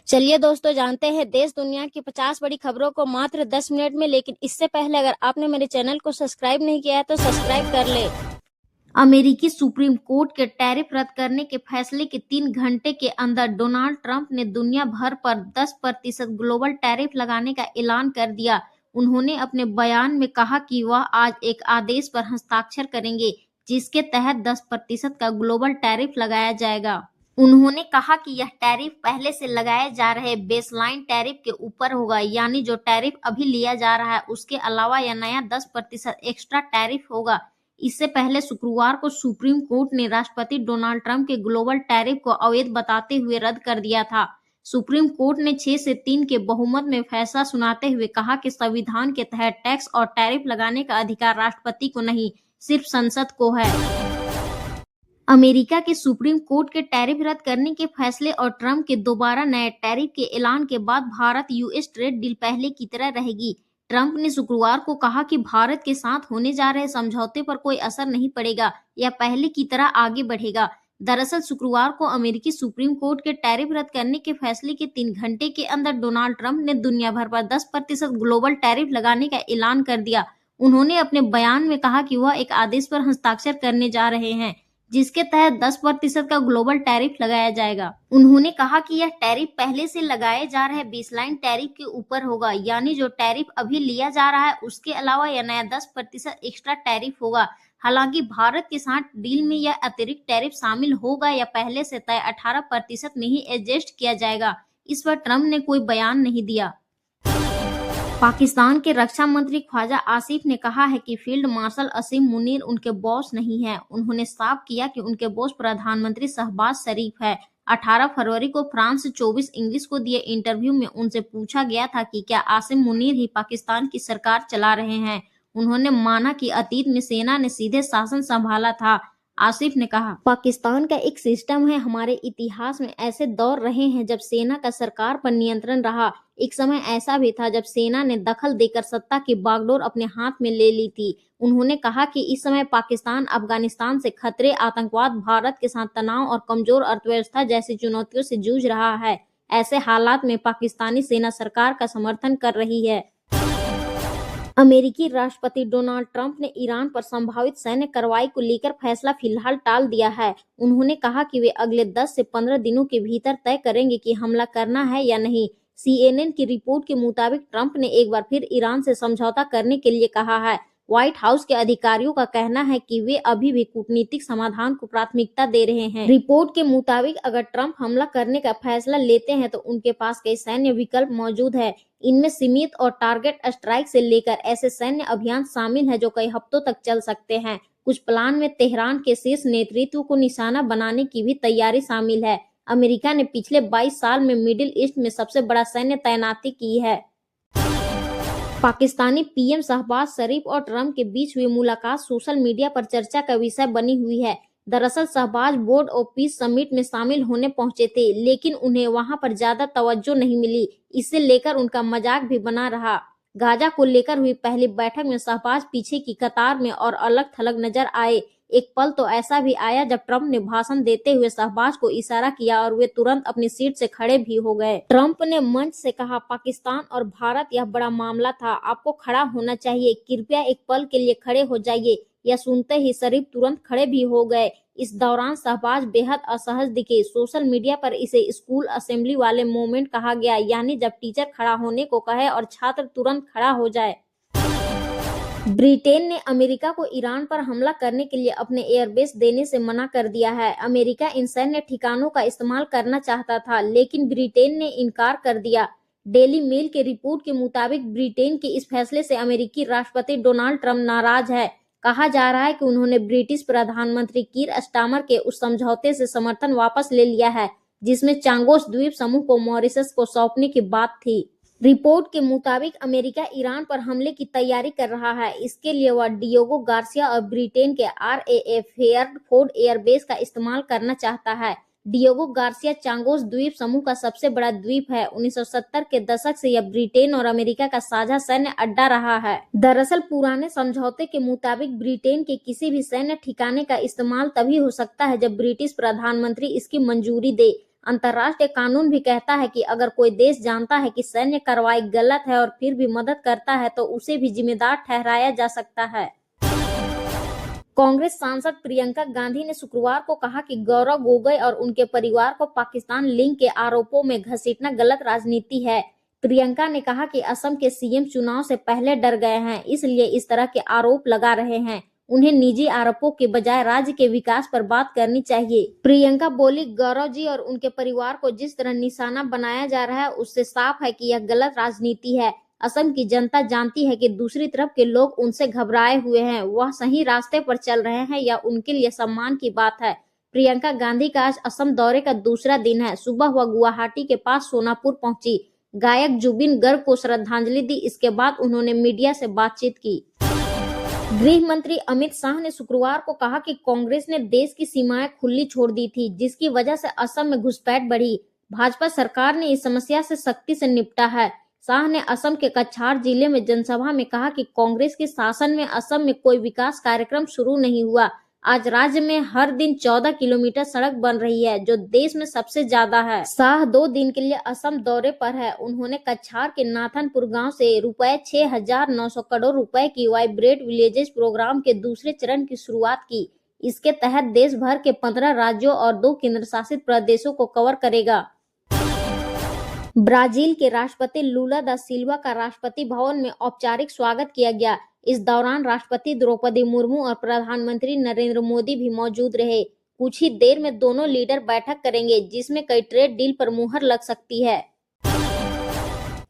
चलिए दोस्तों, जानते हैं देश दुनिया की 50 बड़ी खबरों को मात्र 10 मिनट में। लेकिन इससे पहले अगर आपने मेरे चैनल को सब्सक्राइब नहीं किया है तो सब्सक्राइब कर ले। अमेरिकी सुप्रीम कोर्ट के टैरिफ रद्द करने के फैसले के 3 घंटे के अंदर डोनाल्ड ट्रंप ने दुनिया भर पर 10% ग्लोबल टैरिफ लगाने का ऐलान कर दिया। उन्होंने अपने बयान में कहा कि वह आज एक आदेश पर हस्ताक्षर करेंगे जिसके तहत 10% का ग्लोबल टैरिफ लगाया जाएगा। उन्होंने कहा कि यह टैरिफ पहले से लगाए जा रहे बेसलाइन टैरिफ के ऊपर होगा, यानी जो टैरिफ अभी लिया जा रहा है उसके अलावा यह नया 10% एक्स्ट्रा टैरिफ होगा। इससे पहले शुक्रवार को सुप्रीम कोर्ट ने राष्ट्रपति डोनाल्ड ट्रंप के ग्लोबल टैरिफ को अवैध बताते हुए रद्द कर दिया था। सुप्रीम कोर्ट ने 6 से 3 के बहुमत में फैसला सुनाते हुए कहा कि संविधान के तहत टैक्स और टैरिफ लगाने का अधिकार राष्ट्रपति को नहीं, सिर्फ संसद को है। अमेरिका के सुप्रीम कोर्ट के टैरिफ रद्द करने के फैसले और ट्रंप के दोबारा नए टैरिफ के ऐलान के बाद भारत यूएस ट्रेड डील पहले की तरह रहेगी। ट्रंप ने शुक्रवार को कहा कि भारत के साथ होने जा रहे समझौते पर कोई असर नहीं पड़ेगा, यह पहले की तरह आगे बढ़ेगा। दरअसल शुक्रवार को अमेरिकी सुप्रीम कोर्ट के टैरिफ रद्द करने के फैसले के 3 घंटे के अंदर डोनाल्ड ट्रंप ने दुनिया भर पर 10% ग्लोबल टैरिफ लगाने का ऐलान कर दिया। उन्होंने अपने बयान में कहा कि वह एक आदेश पर हस्ताक्षर करने जा रहे हैं जिसके तहत 10% का ग्लोबल टैरिफ लगाया जाएगा। उन्होंने कहा कि यह टैरिफ पहले से लगाए जा रहे बेसलाइन टैरिफ के ऊपर होगा, यानी जो टैरिफ अभी लिया जा रहा है उसके अलावा यह नया 10% एक्स्ट्रा टैरिफ होगा। हालांकि भारत के साथ डील में यह अतिरिक्त टैरिफ शामिल होगा या पहले से तय 18% में ही एडजस्ट किया जाएगा, इस पर ट्रंप ने कोई बयान नहीं दिया। पाकिस्तान के रक्षा मंत्री ख्वाजा आसिफ ने कहा है कि फील्ड मार्शल असीम मुनीर उनके बॉस नहीं है। उन्होंने साफ किया कि उनके बॉस प्रधानमंत्री शहबाज शरीफ है। 18 फरवरी को फ्रांस 24 इंग्लिश को दिए इंटरव्यू में उनसे पूछा गया था कि क्या आसिम मुनीर ही पाकिस्तान की सरकार चला रहे हैं। उन्होंने माना कि अतीत में सेना ने सीधे शासन संभाला था। आसिफ ने कहा, पाकिस्तान का एक सिस्टम है, हमारे इतिहास में ऐसे दौर रहे हैं जब सेना का सरकार पर नियंत्रण रहा। एक समय ऐसा भी था जब सेना ने दखल देकर सत्ता की बागडोर अपने हाथ में ले ली थी। उन्होंने कहा कि इस समय पाकिस्तान अफगानिस्तान से खतरे, आतंकवाद, भारत के साथ तनाव और कमजोर अर्थव्यवस्था जैसी चुनौतियों से जूझ रहा है। ऐसे हालात में पाकिस्तानी सेना सरकार का समर्थन कर रही है। अमेरिकी राष्ट्रपति डोनाल्ड ट्रंप ने ईरान पर संभावित सैन्य कार्रवाई को लेकर फैसला फिलहाल टाल दिया है। उन्होंने कहा कि वे अगले 10 से 15 दिनों के भीतर तय करेंगे कि हमला करना है या नहीं। CNN की रिपोर्ट के मुताबिक ट्रंप ने एक बार फिर ईरान से समझौता करने के लिए कहा है। व्हाइट हाउस के अधिकारियों का कहना है कि वे अभी भी कूटनीतिक समाधान को प्राथमिकता दे रहे हैं। रिपोर्ट के मुताबिक अगर ट्रंप हमला करने का फैसला लेते हैं तो उनके पास कई सैन्य विकल्प मौजूद है। इनमें सीमित और टारगेट स्ट्राइक से लेकर ऐसे सैन्य अभियान शामिल हैं जो कई हफ्तों तक चल सकते हैं। कुछ प्लान में तेहरान के शीर्ष नेतृत्व को निशाना बनाने की भी तैयारी शामिल है। अमेरिका ने पिछले 22 साल में मिडिल ईस्ट में सबसे बड़ा सैन्य तैनाती की है। पाकिस्तानी पीएम शहबाज शरीफ और ट्रंप के बीच हुई मुलाकात सोशल मीडिया पर चर्चा का विषय बनी हुई है। दरअसल Shehbaz board of peace summit में शामिल होने पहुंचे थे, लेकिन उन्हें वहां पर ज्यादा तवज्जो नहीं मिली। इसे लेकर उनका मजाक भी बना रहा। गाजा को लेकर हुई पहली बैठक में शहबाज पीछे की कतार में और अलग थलग नजर आए। एक पल तो ऐसा भी आया जब ट्रंप ने भाषण देते हुए शहबाज को इशारा किया और वे तुरंत अपनी सीट से खड़े भी हो गए। ट्रंप ने मंच से कहा, पाकिस्तान और भारत यह बड़ा मामला था, आपको खड़ा होना चाहिए, कृपया एक पल के लिए खड़े हो जाइए। यह सुनते ही शरीफ तुरंत खड़े भी हो गए। इस दौरान शहबाज बेहद असहज दिखे। सोशल मीडिया पर इसे स्कूल असेंबली वाले मोमेंट कहा गया, यानी जब टीचर खड़ा होने को कहे और छात्र तुरंत खड़ा हो जाए। ब्रिटेन ने अमेरिका को ईरान पर हमला करने के लिए अपने एयरबेस देने से मना कर दिया है। अमेरिका इन सैन्य ठिकानों का इस्तेमाल करना चाहता था, लेकिन ब्रिटेन ने इनकार कर दिया। डेली मेल के रिपोर्ट के मुताबिक ब्रिटेन के इस फैसले से अमेरिकी राष्ट्रपति डोनाल्ड ट्रंप नाराज है। कहा जा रहा है कि उन्होंने ब्रिटिश प्रधानमंत्री कीर स्टारमर के उस समझौते से समर्थन वापस ले लिया है जिसमें चांगोस द्वीप समूह को मॉरिशस को सौंपने की बात थी। रिपोर्ट के मुताबिक अमेरिका ईरान पर हमले की तैयारी कर रहा है। इसके लिए वह डिएगो गार्सिया और ब्रिटेन के RAF हेयरफोर्ड एयरबेस का इस्तेमाल करना चाहता है। डिएगो गार्सिया चांगोस द्वीप समूह का सबसे बड़ा द्वीप है। 1970 के दशक से यह ब्रिटेन और अमेरिका का साझा सैन्य अड्डा रहा है। दरअसल पुराने समझौते के मुताबिक ब्रिटेन के किसी भी सैन्य ठिकाने का इस्तेमाल तभी हो सकता है जब ब्रिटिश प्रधानमंत्री इसकी मंजूरी दे। अंतर्राष्ट्रीय कानून भी कहता है कि अगर कोई देश जानता है कि सैन्य कार्रवाई गलत है और फिर भी मदद करता है तो उसे भी जिम्मेदार ठहराया जा सकता है। कांग्रेस सांसद प्रियंका गांधी ने शुक्रवार को कहा कि गौरव गोगोई और उनके परिवार को पाकिस्तान लिंक के आरोपों में घसीटना गलत राजनीति है। प्रियंका ने कहा कि असम के सीएम चुनाव से पहले डर गए हैं, इसलिए इस तरह के आरोप लगा रहे हैं। उन्हें निजी आरोपों के बजाय राज्य के विकास पर बात करनी चाहिए। प्रियंका बोली, गौरव जी और उनके परिवार को जिस तरह निशाना बनाया जा रहा है उससे साफ है कि यह गलत राजनीति है। असम की जनता जानती है कि दूसरी तरफ के लोग उनसे घबराए हुए हैं, वह सही रास्ते पर चल रहे हैं, या उनके लिए सम्मान की बात है। प्रियंका गांधी का आज असम दौरे का दूसरा दिन है। सुबह वह गुवाहाटी के पास सोनापुर पहुंची, गायक जुबिन गर्ग को श्रद्धांजलि दी। इसके बाद उन्होंने मीडिया से बातचीत की। गृह मंत्री अमित शाह ने शुक्रवार को कहा कि कांग्रेस ने देश की सीमाएं खुली छोड़ दी थी, जिसकी वजह से असम में घुसपैठ बढ़ी। भाजपा सरकार ने इस समस्या से सख्ती से निपटा है। शाह ने असम के कछार जिले में जनसभा में कहा कि कांग्रेस के शासन में असम में कोई विकास कार्यक्रम शुरू नहीं हुआ। आज राज्य में हर दिन 14 किलोमीटर सड़क बन रही है, जो देश में सबसे ज्यादा है। शाह 2 दिन के लिए असम दौरे पर है। उन्होंने कछार के नाथनपुर गांव से रुपए 6,900 करोड़ रुपए की वाइब्रेट विलेजेस प्रोग्राम के दूसरे चरण की शुरुआत की। इसके तहत देश भर के 15 राज्यों और 2 केंद्र शासित प्रदेशों को कवर करेगा। ब्राजील के राष्ट्रपति लूला दा सिल्वा का राष्ट्रपति भवन में औपचारिक स्वागत किया गया। इस दौरान राष्ट्रपति द्रौपदी मुर्मू और प्रधानमंत्री नरेंद्र मोदी भी मौजूद रहे। कुछ ही देर में दोनों लीडर बैठक करेंगे, जिसमें कई ट्रेड डील पर मुहर लग सकती है।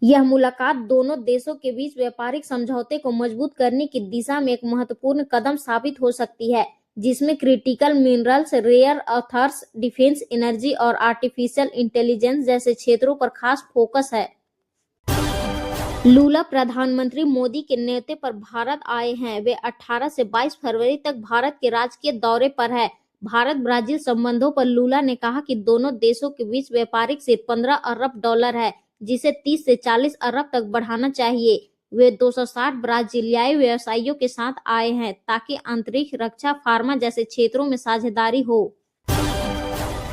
यह मुलाकात दोनों देशों के बीच व्यापारिक समझौते को मजबूत करने की दिशा में एक महत्वपूर्ण कदम साबित हो सकती है, जिसमें critical minerals, rare earths, defence, energy और आर्टिफिशियल इंटेलिजेंस जैसे क्षेत्रों पर खास फोकस है। लूला प्रधानमंत्री मोदी के न्योते पर भारत आए हैं। वे 18 से 22 फरवरी तक भारत के राजकीय दौरे पर है। भारत ब्राजील संबंधों पर लूला ने कहा कि दोनों देशों के बीच व्यापारिक से 15 अरब डॉलर है, जिसे 30 से 40 अरब तक बढ़ाना चाहिए। वे 260 ब्राजीलियाई व्यवसायियों के साथ आए हैं ताकि अंतरिक्ष, रक्षा, फार्मा जैसे क्षेत्रों में साझेदारी हो।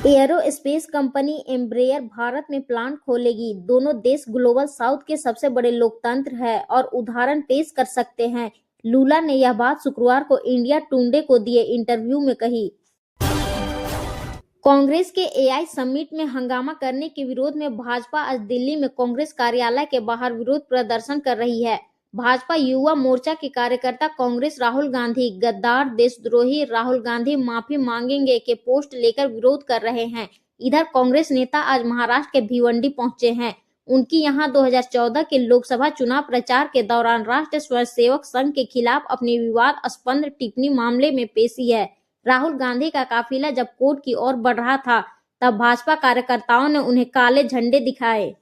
एयरोस्पेस कंपनी एम्ब्रेयर भारत में प्लांट खोलेगी। दोनों देश ग्लोबल साउथ के सबसे बड़े लोकतंत्र है और उदाहरण पेश कर सकते हैं। लूला ने यह बात शुक्रवार को इंडिया टुडे को दिए इंटरव्यू में कही। कांग्रेस के एआई समिट में हंगामा करने के विरोध में भाजपा आज दिल्ली में कांग्रेस कार्यालय के बाहर विरोध प्रदर्शन कर रही है। भाजपा युवा मोर्चा के कार्यकर्ता कांग्रेस राहुल गांधी गद्दार, देशद्रोही, राहुल गांधी माफी मांगेंगे के पोस्ट लेकर विरोध कर रहे हैं। इधर कांग्रेस नेता आज महाराष्ट्र के भिवंडी पहुंचे हैं। उनकी यहां 2014 के लोकसभा चुनाव प्रचार के दौरान राष्ट्रीय स्वयंसेवक संघ के खिलाफ अपनी विवादास्पद टिप्पणी मामले में पेशी है। राहुल गांधी का काफिला जब कोर्ट की ओर बढ़ रहा था, तब भाजपा कार्यकर्ताओं ने उन्हें काले झंडे दिखाए।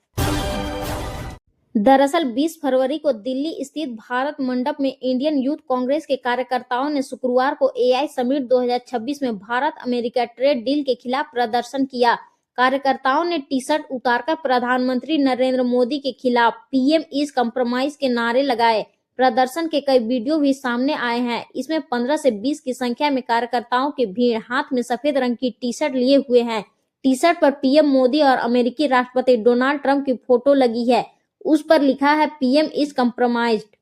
दरअसल 20 फरवरी को दिल्ली स्थित भारत मंडप में इंडियन यूथ कांग्रेस के कार्यकर्ताओं ने शुक्रवार को एआई समिट 2026 में भारत अमेरिका ट्रेड डील के खिलाफ प्रदर्शन किया। कार्यकर्ताओं ने टी शर्ट उतारकर प्रधानमंत्री नरेंद्र मोदी के खिलाफ पीएम इज कॉम्प्रोमाइज के नारे लगाए। प्रदर्शन के कई वीडियो भी सामने आए हैं। इसमें 15 से 20 की संख्या में कार्यकर्ताओं की भीड़ हाथ में सफेद रंग की टी शर्ट लिए हुए हैं। टी शर्ट पर पीएम मोदी और अमेरिकी राष्ट्रपति डोनाल्ड ट्रंप की फोटो लगी है। उस पर लिखा है पीएम इज कॉम्प्रोमाइज्ड।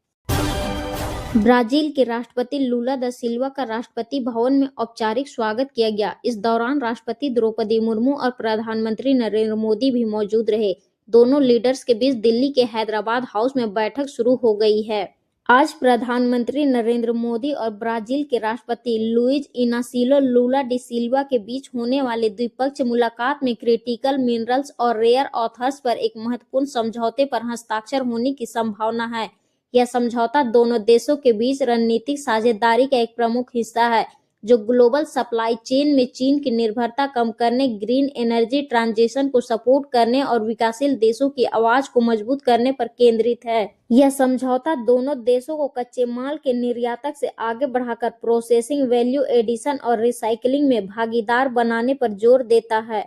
ब्राजील के राष्ट्रपति लूला दा सिल्वा का राष्ट्रपति भवन में औपचारिक स्वागत किया गया। इस दौरान राष्ट्रपति द्रौपदी मुर्मू और प्रधानमंत्री नरेंद्र मोदी भी मौजूद रहे। दोनों लीडर्स के बीच दिल्ली के हैदराबाद हाउस में बैठक शुरू हो गई है। आज प्रधानमंत्री नरेंद्र मोदी और ब्राजील के राष्ट्रपति लुइज इनासियो लूला डी सिल्वा के बीच होने वाले द्विपक्षीय मुलाकात में क्रिटिकल मिनरल्स और रेयर अर्थ्स पर एक महत्वपूर्ण समझौते पर हस्ताक्षर होने की संभावना है। यह समझौता दोनों देशों के बीच रणनीतिक साझेदारी का एक प्रमुख हिस्सा है, जो ग्लोबल सप्लाई चेन में चीन की निर्भरता कम करने, ग्रीन एनर्जी ट्रांजिशन को सपोर्ट करने और विकासशील देशों की आवाज को मजबूत करने पर केंद्रित है। यह समझौता दोनों देशों को कच्चे माल के निर्यातक से आगे बढ़ाकर प्रोसेसिंग, वैल्यू एडिशन और रिसाइकलिंग में भागीदार बनाने पर जोर देता है।